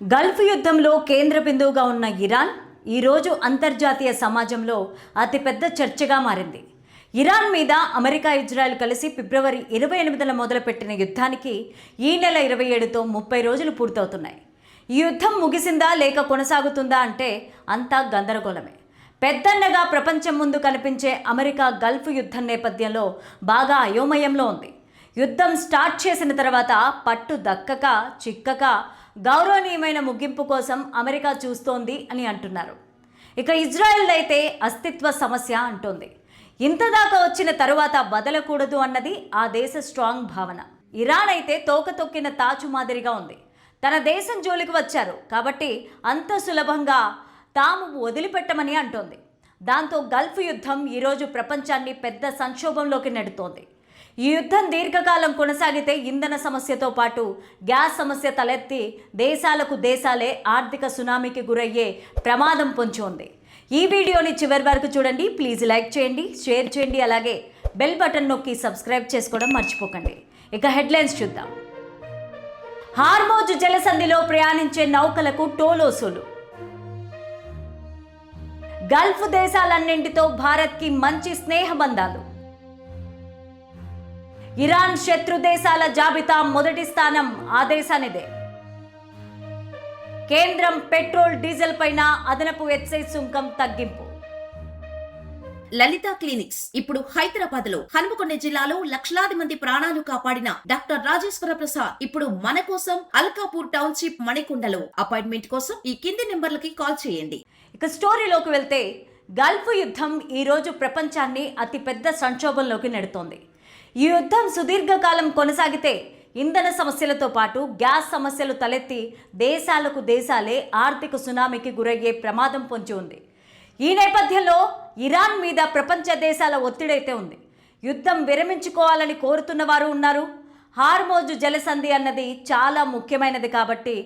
Gulf యుద్ధంలో కేంద్ర బిందువుగా ఉన్న ఇరాన్ ఈరోజు అంతర్జాతీయ సమాజంలో అతిపెద్ద చర్చగా మారింది. ఇరాన్ మీద అమెరికా, ఇజ్రాయెల్ కలిసి ఫిబ్రవరి 28న మొదలుపెట్టిన యుద్ధానికి ఈ నెల 27తో 30 రోజులు పూర్తవుతున్నాయి. ఈ యుద్ధం ముగిసిందా లేక కొనసాగుతుందా అంటే అంతా గందరగోళమే. పెద్దన్నగా ప్రపంచం ముందు కనిపించే అమెరికా గల్ఫ్ యుద్ధం నేపథ్యంలో బాగా అయోమయంలో ఉంది. యుద్ధం స్టార్ట్ చేసిన తర్వాత పట్టు దక్కక చిక్కక గౌరవనీయమైన ముగింపు కోసం అమెరికా చూస్తోంది అని అంటున్నారు. ఇక ఇజ్రాయెల్ అయితే అస్తిత్వ సమస్య అంటోంది. ఇంతదాకా వచ్చిన తరువాత బదలకూడదు అన్నది ఆ దేశ స్ట్రాంగ్ భావన. ఇరాన్ అయితే తోక తొక్కిన తాచు మాదిరిగా ఉంది. తన దేశం జోలికి వచ్చారు కాబట్టి అంత సులభంగా తాము వదిలిపెట్టమని అంటోంది. దాంతో గల్ఫ్ యుద్ధం ఈరోజు ప్రపంచాన్ని పెద్ద సంక్షోభంలోకి నెడుతోంది. ఈ యుద్ధం దీర్ఘకాలం కొనసాగితే ఇంధన సమస్యతో పాటు గ్యాస్ సమస్య తలెత్తి దేశాలకు దేశాలే ఆర్థిక సునామీకి గురయ్యే ప్రమాదం పొంచి ఉంది. ఈ వీడియోని చివరి వరకు చూడండి. ప్లీజ్ లైక్ చేయండి, షేర్ చేయండి, అలాగే బెల్ బటన్ నొక్కి సబ్స్క్రైబ్ చేసుకోవడం మర్చిపోకండి. ఇక హెడ్లైన్స్ చూద్దాం. హార్మోజ్ జలసంధిలో ప్రయాణించే నౌకలకు టోల్ వసూలు. గల్ఫ్ దేశాలన్నింటితో భారత్కి మంచి స్నేహబంధాలు. ఇరాన్ శత్రు దేశాల జాబితా మొదటి స్థానం ఆ దేశానిదే. కేంద్రం పెట్రోల్, డీజిల్ పైన అదనపు ఎక్సైజ్ సుంకం తగ్గింపు. లలిత క్లినిక్స్ ఇప్పుడు హైదరాబాద్ లో, హనుమకొండ జిల్లాలో లక్షలాది మంది ప్రాణాలు కాపాడిన డాక్టర్ రాజేశ్వర ప్రసాద్ ఇప్పుడు మన కోసం అల్కాపూర్ టౌన్షిప్ మణికొండలో. అపాయింట్మెంట్ కోసం ఈ కింది నెంబర్లకి కాల్ చేయండి. ఇక స్టోరీలోకి వెళ్తే గల్ఫ్ యుద్ధం ఈ రోజు ప్రపంచాన్ని అతిపెద్ద సంక్షోభంలోకి నెడుతోంది. ఈ యుద్ధం సుదీర్ఘకాలం కొనసాగితే ఇంధన సమస్యలతో పాటు గ్యాస్ సమస్యలు తలెత్తి దేశాలకు దేశాలే ఆర్థిక సునామీకి గురయ్యే ప్రమాదం పొంచి ఉంది. ఈ నేపథ్యంలో ఇరాన్ మీద ప్రపంచ దేశాల ఒత్తిడైతే ఉంది. యుద్ధం విరమించుకోవాలని కోరుతున్న వారు ఉన్నారు. హార్మోజ్ జలసంధి అన్నది చాలా ముఖ్యమైనది కాబట్టి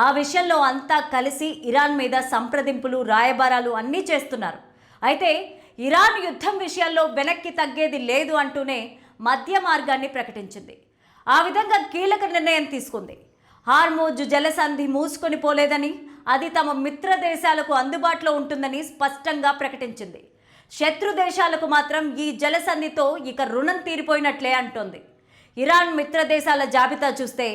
ఆ విషయంలో అంతా కలిసి ఇరాన్ మీద సంప్రదింపులు, రాయబారాలు అన్నీ చేస్తున్నారు. అయితే ఇరాన్ యుద్ధం విషయాల్లో వెనక్కి తగ్గేది లేదు అంటూనే మధ్య మార్గాన్ని ప్రకటించింది. ఆ విధంగా కీలక నిర్ణయం తీసుకుంది. హార్మోజ్ జలసంధి మూసుకొని పోలేదని, అది తమ మిత్ర దేశాలకు అందుబాటులో ఉంటుందని స్పష్టంగా ప్రకటించింది. శత్రు దేశాలకు మాత్రం ఈ జలసంధితో ఇక రుణం తీరిపోయినట్లే అంటోంది. ఇరాన్ మిత్ర దేశాల జాబితా చూస్తే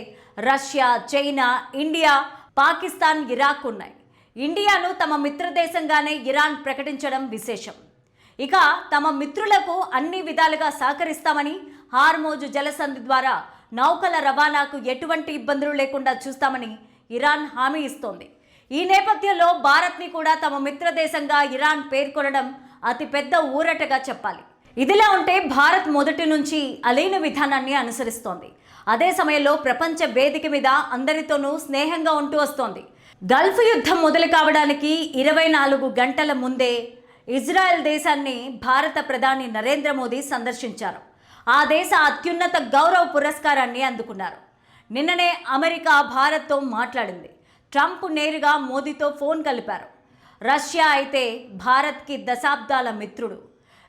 Russia, China, India, Pakistan, Iraq ఉన్నాయి. ఇండియాను తమ మిత్ర దేశంగానే ఇరాన్ ప్రకటించడం విశేషం. ఇక తమ మిత్రులకు అన్ని విధాలుగా సహకరిస్తామని, హార్మోజ్ జలసంధి ద్వారా నౌకల రవాణాకు ఎటువంటి ఇబ్బందులు లేకుండా చూస్తామని ఇరాన్ హామీ ఇస్తోంది. ఈ నేపథ్యంలో భారత్ని కూడా తమ మిత్ర దేశంగా ఇరాన్ పేర్కొనడం అతిపెద్ద ఊరటగా చెప్పాలి. ఇదిలా ఉంటే భారత్ మొదటి నుంచి అలీన విధానాన్ని అనుసరిస్తోంది. అదే సమయంలో ప్రపంచ వేదిక మీద అందరితోనూ స్నేహంగా ఉంటూ వస్తోంది. గల్ఫ్ యుద్ధం మొదలు కావడానికి 24 గంటల ముందే ఇజ్రాయెల్ దేశాన్ని భారత ప్రధాని నరేంద్ర మోదీ సందర్శించారు. ఆ దేశ అత్యున్నత గౌరవ పురస్కారాన్ని అందుకున్నారు. నిన్ననే అమెరికా భారత్తో మాట్లాడింది. ట్రంప్ నేరుగా మోదీతో ఫోన్ కలిపారు. రష్యా అయితే భారత్కి దశాబ్దాల మిత్రుడు.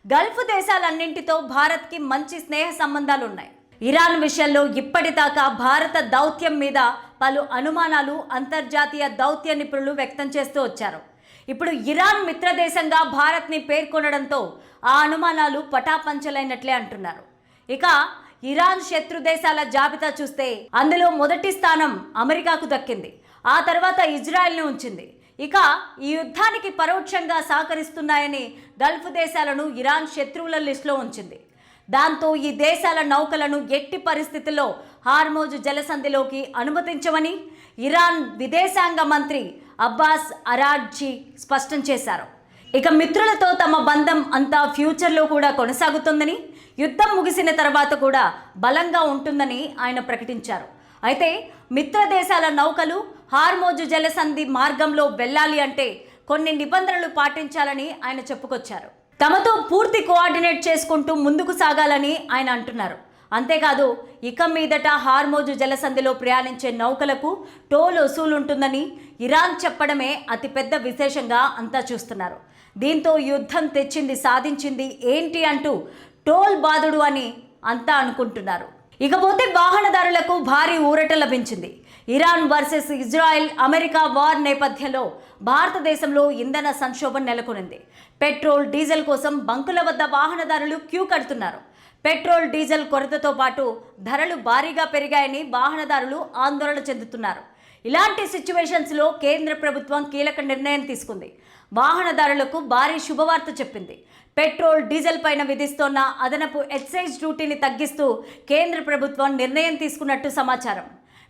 గల్ఫ్ దేశాలన్నింటితో భారత్కి మంచి స్నేహ సంబంధాలున్నాయి. ఇరాన్ విషయంలో ఇప్పటిదాకా భారత దౌత్యం మీద పలు అనుమానాలు అంతర్జాతీయ దౌత్య నిపుణులు వ్యక్తం చేస్తూ వచ్చారు. ఇప్పుడు ఇరాన్ మిత్రదేశంగా భారత్ని పేర్కొనడంతో ఆ అనుమానాలు పటాపంచలైనట్లే అంటున్నారు. ఇక ఇరాన్ శత్రు దేశాల జాబితా చూస్తే అందులో మొదటి స్థానం అమెరికాకు దక్కింది. ఆ తర్వాత ఇజ్రాయెల్ని ఉంచింది. ఇక ఈ యుద్ధానికి పరోక్షంగా సహకరిస్తున్నాయని గల్ఫ్ దేశాలను ఇరాన్ శత్రువుల లిస్టులో ఉంచింది. దాంతో ఈ దేశాల నౌకలను ఎట్టి పరిస్థితుల్లో హార్మోజ్ జలసంధిలోకి అనుమతించమని ఇరాన్ విదేశాంగ మంత్రి అబ్బాస్ అరాగ్జీ స్పష్టం చేశారు. ఇక మిత్రులతో తమ బంధం అంతా ఫ్యూచర్లో కూడా కొనసాగుతుందని, యుద్ధం ముగిసిన తర్వాత కూడా బలంగా ఉంటుందని ఆయన ప్రకటించారు. అయితే మిత్ర దేశాల నౌకలు హార్మోజ్ జలసంధి మార్గంలో వెళ్ళాలి అంటే కొన్ని నిబంధనలు పాటించాలని ఆయన చెప్పుకొచ్చారు. తమతో పూర్తి కోఆర్డినేట్ చేసుకుంటూ ముందుకు సాగాలని ఆయన అంటున్నారు. అంతేకాదు ఇక మీదట హార్మోజ్ జలసంధిలో ప్రయాణించే నౌకలకు టోల్ వసూలుంటుందని ఇరాన్ చెప్పడమే అతిపెద్ద విశేషంగా అంతా చూస్తున్నారు. దీంతో యుద్ధం తెచ్చింది సాధించింది ఏంటి అంటూ టోల్ బాదుడు అని అంతా అనుకుంటున్నారు. ఇకపోతే వాహనదారులకు భారీ ఊరట లభించింది. Iran versus Israel America war నేపథ్యంలో భారతదేశంలో ఇంధన సంక్షోభం నెలకొనింది. పెట్రోల్ డీజిల్ కోసం బంకుల వద్ద వాహనదారులు క్యూ కడుతున్నారు. పెట్రోల్ డీజిల్ కొరతతో పాటు ధరలు భారీగా పెరిగాయని వాహనదారులు ఆందోళన చెందుతున్నారు. ఇలాంటి సిచ్యువేషన్స్లో కేంద్ర ప్రభుత్వం కీలక నిర్ణయం తీసుకుంది. వాహనదారులకు భారీ శుభవార్త చెప్పింది. పెట్రోల్ డీజిల్ పైన విధిస్తోన్న అదనపు ఎక్సైజ్ డ్యూటీని తగ్గిస్తూ కేంద్ర ప్రభుత్వం నిర్ణయం తీసుకున్నట్టు సమాచారం.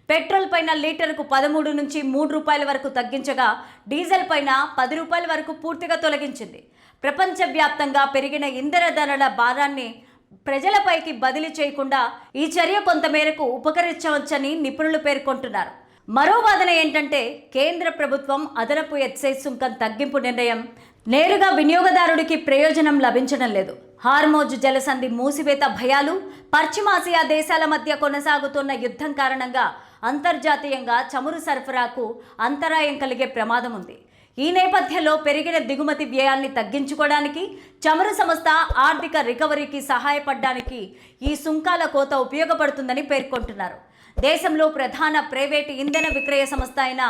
పెట్రోల్ పైన లీటరుకు 13 నుంచి 3 రూపాయల వరకు తగ్గించగా డీజిల్ పైన 10 రూపాయల వరకు పూర్తిగా తొలగించింది. ప్రపంచవ్యాప్తంగా పెరిగిన ఇంధన ధరల భారాన్ని ప్రజలపైకి బదిలీ చేయకుండా ఈ చర్య కొంతమేరకు ఉపకరించవచ్చని నిపుణులు పేర్కొంటున్నారు. మరో వాదన ఏంటంటే కేంద్ర ప్రభుత్వం అదనపు ఎక్సైజ్ సుంకం తగ్గింపు నిర్ణయం నేరుగా వినియోగదారుడికి ప్రయోజనం లభించడం లేదు. హార్మోజ్ జలసంధి మూసివేత భయాలు, పశ్చిమాసియా దేశాల మధ్య కొనసాగుతున్న యుద్ధం కారణంగా అంతర్జాతీయంగా చమురు సరఫరాకు అంతరాయం కలిగే ప్రమాదం ఉంది. ఈ నేపథ్యంలో పెరిగిన దిగుమతి వ్యయాన్ని తగ్గించుకోవడానికి, చమురు సంస్థ ఆర్థిక రికవరీకి సహాయపడడానికి ఈ సుంకాల కోత ఉపయోగపడుతుందని పేర్కొంటున్నారు. దేశంలో ప్రధాన ప్రైవేటు ఇంధన విక్రయ సంస్థ అయిన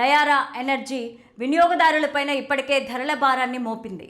నయారా ఎనర్జీ వినియోగదారులపైన ఇప్పటికే ధరల భారాన్ని మోపింది.